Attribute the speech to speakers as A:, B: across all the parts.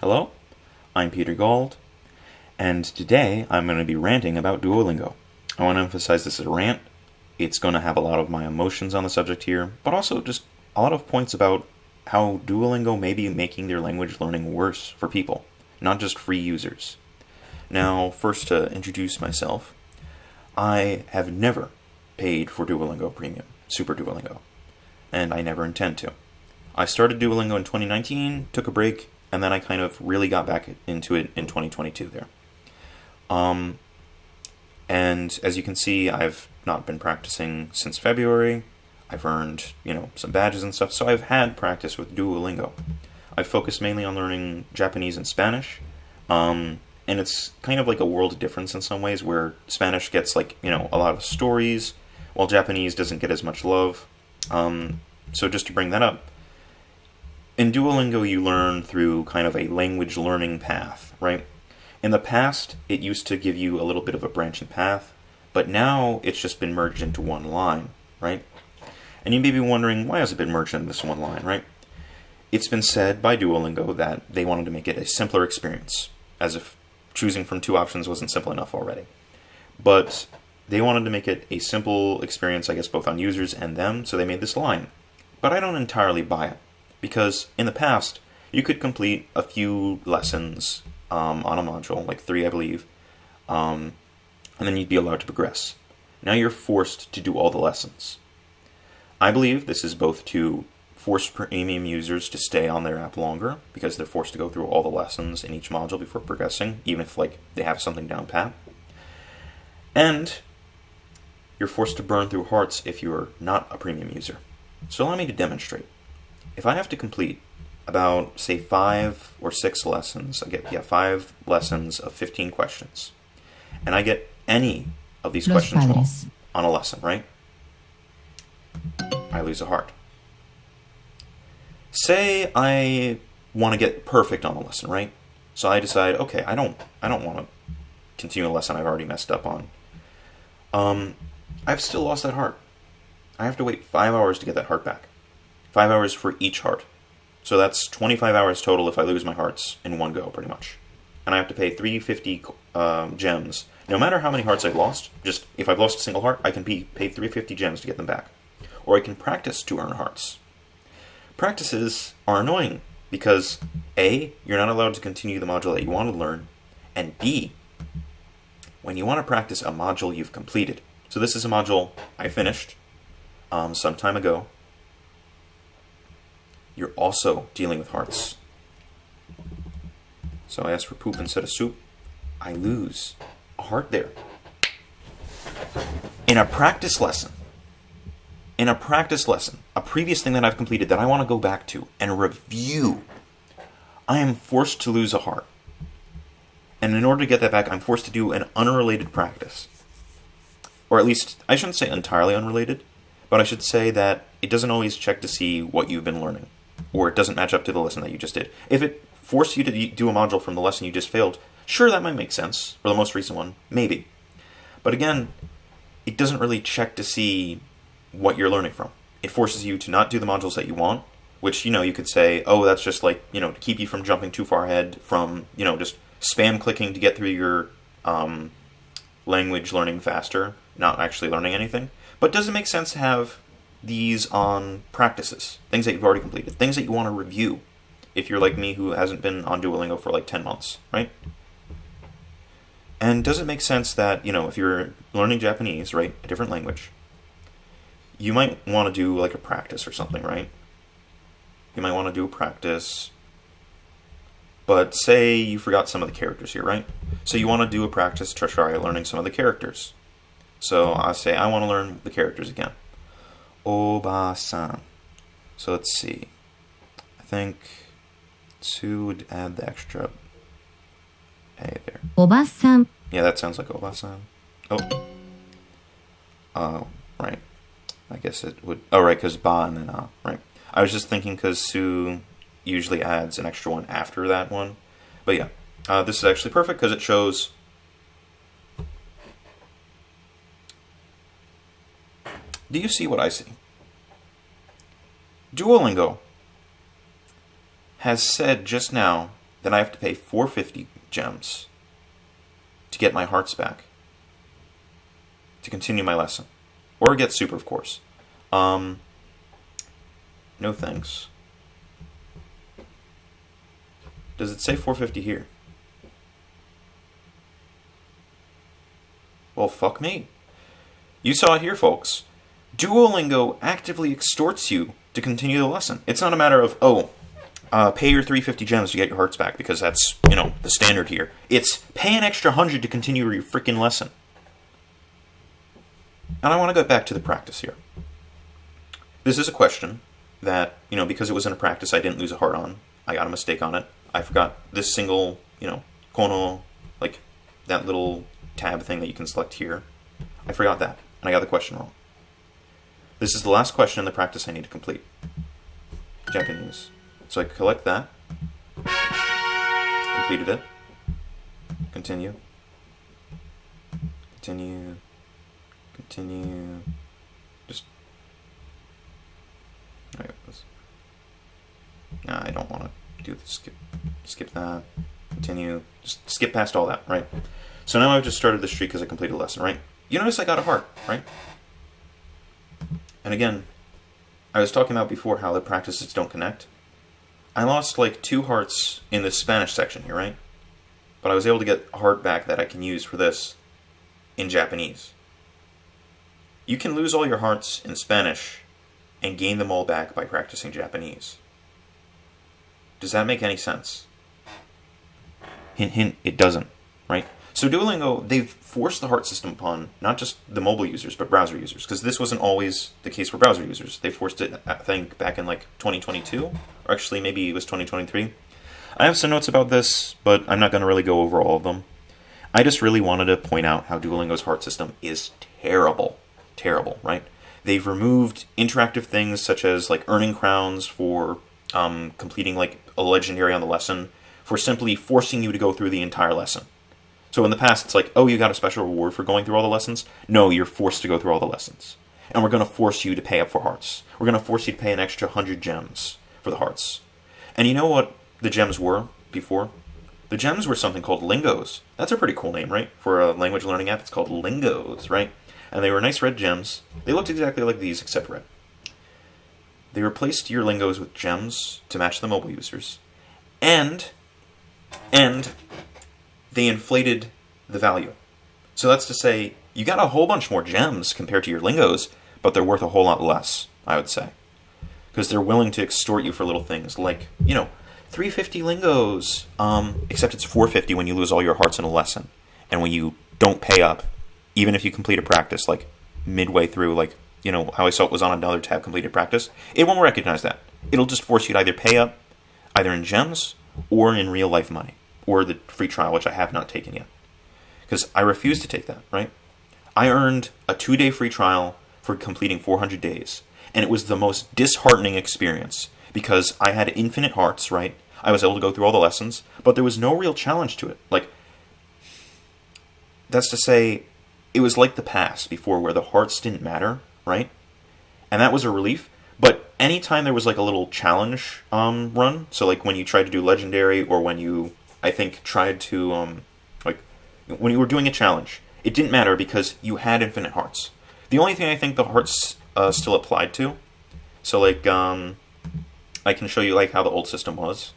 A: Hello, I'm Peter Gold, and today I'm going to be ranting about Duolingo. I want to emphasize this is a rant. It's going to have a lot of my emotions on the subject here, but also just a lot of points about how Duolingo may be making their language learning worse for people, not just free users. Now, first to introduce myself, I have never paid for Duolingo Premium, Super Duolingo, and I never intend to. I started Duolingo in 2019, took a break, and then I kind of really got back into it in 2022 there. And as you can see, I've not been practicing since February. I've earned, some badges and stuff, so I've had practice with Duolingo. I've focused mainly on learning Japanese and Spanish, and it's kind of like a world of difference in some ways, where Spanish gets, a lot of stories, while Japanese doesn't get as much love. So just to bring that up, in Duolingo, you learn through kind of a language learning path, right? In the past, it used to give you a little bit of a branching path, but now it's just been merged into one line, right? And you may be wondering, why has it been merged into this one line, right? It's been said by Duolingo that they wanted to make it a simpler experience, as if choosing from two options wasn't simple enough already. But they wanted to make it a simple experience, I guess, both on users and them, so they made this line. But I don't entirely buy it. Because in the past, you could complete a few lessons on a module, like 3, I believe, and then you'd be allowed to progress. Now you're forced to do all the lessons. I believe this is both to force premium users to stay on their app longer, because they're forced to go through all the lessons in each module before progressing, even if they have something down pat. And you're forced to burn through hearts if you're not a premium user. So allow me to demonstrate. If I have to complete about, say, 5 or 6 lessons, I get 5 lessons of 15 questions, and I get any of these questions wrong on a lesson, right? I lose a heart. Say I want to get perfect on a lesson, right? So I decide, okay, I don't want to continue a lesson I've already messed up on. I've still lost that heart. I have to wait 5 hours to get that heart back. 5 hours for each heart. So that's 25 hours total if I lose my hearts in one go, pretty much. And I have to pay 350 gems. No matter how many hearts I've lost, just if I've lost a single heart, I can pay 350 gems to get them back. Or I can practice to earn hearts. Practices are annoying because A, you're not allowed to continue the module that you want to learn, and B, when you want to practice a module you've completed. So this is a module I finished some time ago. You're also dealing with hearts. So I ask for poop instead of soup. I lose a heart there. In a practice lesson, a previous thing that I've completed that I want to go back to and review, I am forced to lose a heart. And in order to get that back, I'm forced to do an unrelated practice. Or at least, I shouldn't say entirely unrelated, but I should say that it doesn't always check to see what you've been learning, or it doesn't match up to the lesson that you just did. If it forced you to do a module from the lesson you just failed, sure, that might make sense, or the most recent one, maybe. But again, it doesn't really check to see what you're learning from. It forces you to not do the modules that you want, which, you could say, oh, that's just to keep you from jumping too far ahead from, just spam clicking to get through your language learning faster, not actually learning anything. But does it make sense to have these on practices, things that you've already completed, things that you want to review, if you're like me who hasn't been on Duolingo for 10 months, right? And does it make sense that, if you're learning Japanese, right, a different language, you might want to do a practice or something, right? You might want to do a practice, but say you forgot some of the characters here, right? So you want to do a practice to try learning some of the characters. So I say I want to learn the characters again. Oba-san. So let's see. I think 2 would add the extra A there.
B: Oba-san.
A: Yeah, that sounds like Oba-san. Oh, right. I guess it would. Oh, right, because ba and then right. I was just thinking because Su usually adds an extra one after that one. But yeah, this is actually perfect because it shows. Do you see what I see? Duolingo has said just now then I have to pay 450 gems to get my hearts back, to continue my lesson. Or get super, of course. No thanks. Does it say 450 here? Well, fuck me. You saw it here, folks. Duolingo actively extorts you to continue the lesson. It's not a matter of, pay your 350 gems to get your hearts back, because that's, the standard here. It's pay an extra 100 to continue your freaking lesson. And I want to go back to the practice here. This is a question that, because it was in a practice I didn't lose a heart on. I got a mistake on it. I forgot this single, kono, like that little tab thing that you can select here. I forgot that, and I got the question wrong. This is the last question in the practice I need to complete. Japanese. So I collect that. Completed it. Continue. Continue. Continue. Just. Nah, I don't want to do the skip that. Continue. Just skip past all that, right? So now I've just started the streak because I completed a lesson, right? You notice I got a heart, right? And again, I was talking about before how the practices don't connect. I lost like 2 hearts in the Spanish section here, right? But I was able to get a heart back that I can use for this in Japanese. You can lose all your hearts in Spanish and gain them all back by practicing Japanese. Does that make any sense? Hint, hint, it doesn't, right? So Duolingo, they've forced the heart system upon not just the mobile users, but browser users, because this wasn't always the case for browser users. They forced it, I think, back in like 2022, or actually maybe it was 2023. I have some notes about this, but I'm not going to really go over all of them. I just really wanted to point out how Duolingo's heart system is terrible. Terrible, right? They've removed interactive things such as like earning crowns for completing like a legendary on the lesson, for simply forcing you to go through the entire lesson. So in the past, it's like, oh, you got a special reward for going through all the lessons? No, you're forced to go through all the lessons. And we're going to force you to pay up for hearts. We're going to force you to pay an extra 100 gems for the hearts. And you know what the gems were before? The gems were something called lingos. That's a pretty cool name, right? For a language learning app, it's called lingos, right? And they were nice red gems. They looked exactly like these, except red. They replaced your lingos with gems to match the mobile users. And they inflated the value. So that's to say, you got a whole bunch more gems compared to your lingos, but they're worth a whole lot less, I would say. Because they're willing to extort you for little things like, 350 lingos, except it's 450 when you lose all your hearts in a lesson. And when you don't pay up, even if you complete a practice, like midway through, like, how I saw it was on another tab, completed practice, it won't recognize that. It'll just force you to either pay up, either in gems or in real life money, or the free trial, which I have not taken yet. Because I refuse to take that, right? I earned a 2-day free trial for completing 400 days, and it was the most disheartening experience, because I had infinite hearts, right? I was able to go through all the lessons, but there was no real challenge to it. Like, that's to say, it was like the past before where the hearts didn't matter, right? And that was a relief. But anytime there was like a little challenge run, so like when you tried to do legendary, or when you, I think, tried to, when you were doing a challenge, it didn't matter because you had infinite hearts. The only thing I think the hearts still applied to, so like, I can show you like how the old system was.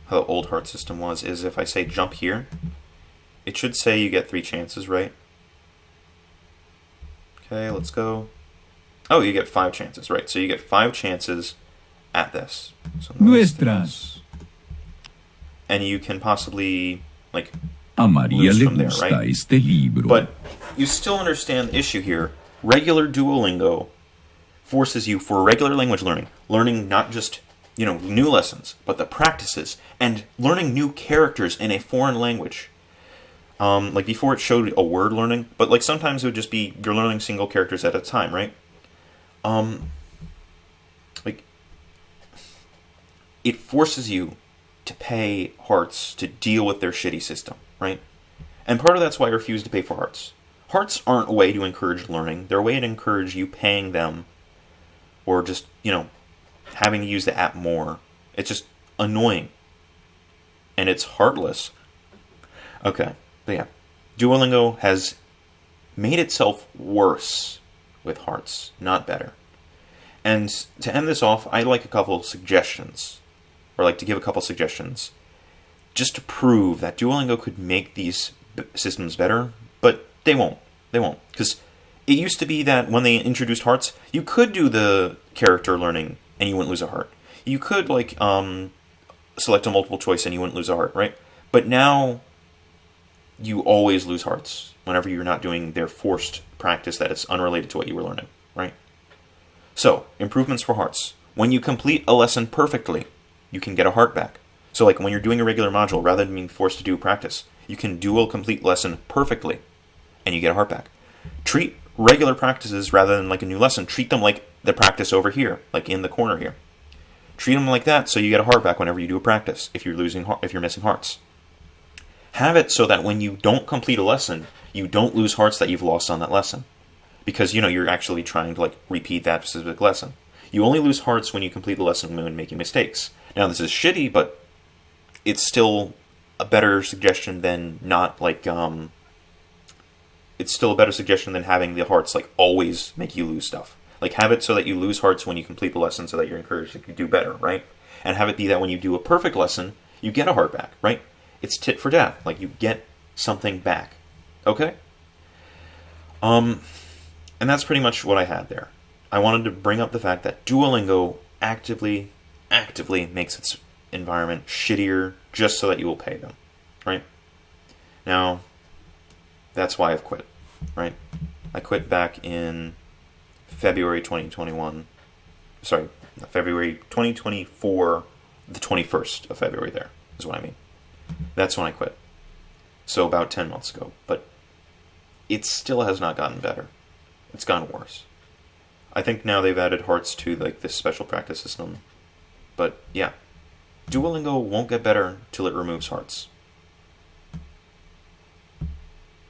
A: How the old heart system was is if I say jump here, it should say you get 3 chances, right? Okay, let's go. Oh, you get 5 chances, right? So you get 5 chances at this. So this. And you can possibly, like, lose from there, right? But you still understand the issue here. Regular Duolingo forces you for regular language learning not just, new lessons, but the practices, and learning new characters in a foreign language. Like before it showed a word learning, but like sometimes it would just be you're learning single characters at a time, right? Like it forces you to pay hearts to deal with their shitty system, right? And part of that's why I refuse to pay for hearts. Hearts aren't a way to encourage learning. They're a way to encourage you paying them, or just, having to use the app more. It's just annoying. and it's Heartless. Okay, but yeah. Duolingo has made itself worse with hearts, not better. And to end this off, I'd like a couple suggestions, or like to give a couple suggestions, just to prove that Duolingo could make these systems better, but they won't. They won't. Because it used to be that when they introduced hearts, you could do the character learning and you wouldn't lose a heart. You could, like, select a multiple choice and you wouldn't lose a heart, right? But now you always lose hearts whenever you're not doing their forced practice that is unrelated to what you were learning, right? So, improvements for hearts. When you complete a lesson perfectly, you can get a heart back. So, like, when you're doing a regular module, rather than being forced to do practice, you can do a complete lesson perfectly, and you get a heart back. Treat regular practices rather than like a new lesson. Treat them like the practice over here, like in the corner here. Treat them like that so you get a heart back whenever you do a practice, if you're missing hearts. Have it so that when you don't complete a lesson, you don't lose hearts that you've lost on that lesson. Because, you're actually trying to, like, repeat that specific lesson. You only lose hearts when you complete the lesson when making mistakes. Now, this is shitty, but it's still a better suggestion than not, like, it's still a better suggestion than having the hearts, like, always make you lose stuff. Like, have it so that you lose hearts when you complete the lesson so that you're encouraged to do better, right? And have it be that when you do a perfect lesson, you get a heart back, right? It's tit for tat. Like, you get something back. Okay? And that's pretty much what I had there. I wanted to bring up the fact that Duolingo actively makes its environment shittier just so that you will pay them, right? Now, that's why I've quit, right? I quit back in February 2021. Sorry, February 2024, the 21st of February there is what I mean. That's when I quit. So about 10 months ago. But it still has not gotten better. It's gotten worse. I think now they've added hearts to like this special practice system. But yeah, Duolingo won't get better till it removes hearts.